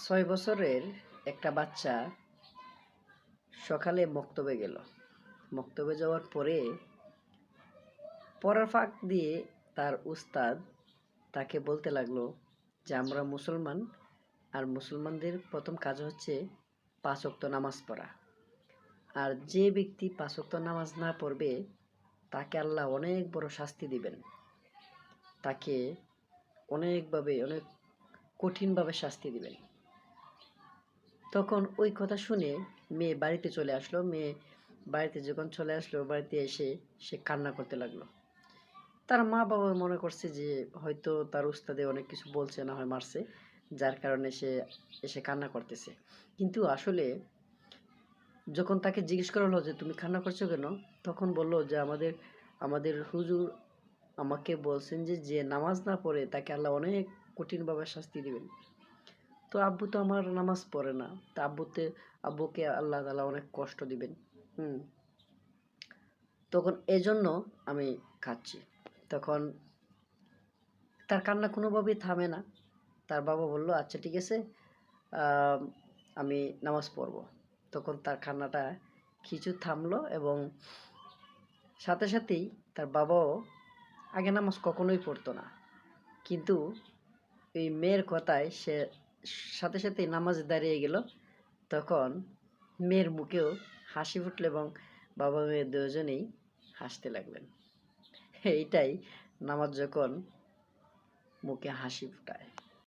6 বছরের একটা বাচ্চা সকালে মক্তবে গেল। মক্তবে যাওয়ার পরে পড়ার ফাঁক দিয়ে তার উস্তাদ তাকে বলতে লাগলো যে আমরা মুসলমান, আর মুসলমানদের প্রথম কাজ হচ্ছে 5 ওয়াক্ত নামাজ পড়া। আর যে ব্যক্তি 5 ওয়াক্ত নামাজ না পড়বে তাকে আল্লাহ অনেক বড় শাস্তি দিবেন, তাকে অনেক কঠিনভাবে শাস্তি দিবেন। তখন ওই কথা শুনে মেয়ে বাড়িতে চলে আসলো। মেয়ে বাড়িতে যখন চলে আসলো, বাড়িতে এসে সে কান্না করতে লাগলো। তার মা বাবা মনে করছে যে হয়তো তার উস্তাদে অনেক কিছু বলছে, না হয় মারছে, যার কারণে সে এসে কান্না করতেছে। কিন্তু আসলে যখন তাকে জিজ্ঞেস করা হলো যে তুমি কান্না করছো কেন, তখন বলল যে আমাদের হুজুর আমাকে বলছেন যে যে নামাজ না পড়ে তাকে আল্লাহ অনেক কঠিনভাবে শাস্তি দিবেন। তো আব্বু তো আমার নামাজ পড়ে না, তা আব্বুকে আল্লাহ তাআলা অনেক কষ্ট দিবেন। তখন এজন্য আমি খাচ্ছি। তখন তার কান্না কোনোভাবেই থামে না। তার বাবা বলল আচ্ছা ঠিক আছে, আমি নামাজ পড়ব। তখন তার কান্নাটা কিছু থামলো এবং সাথে সাথেই তার বাবাও আগে নামাজ কখনোই পড়তো না, কিন্তু এই মেয়ের কথায় সে সাথে সাথেই নামাজে দাঁড়িয়ে গেল। তখন মেয়ের মুখেও হাসি ফুটল এবং বাবা মেয়ে দুজনেই হাসতে লাগলেন। এইটাই নামাজ যখন মুখে হাসি ফুটায়।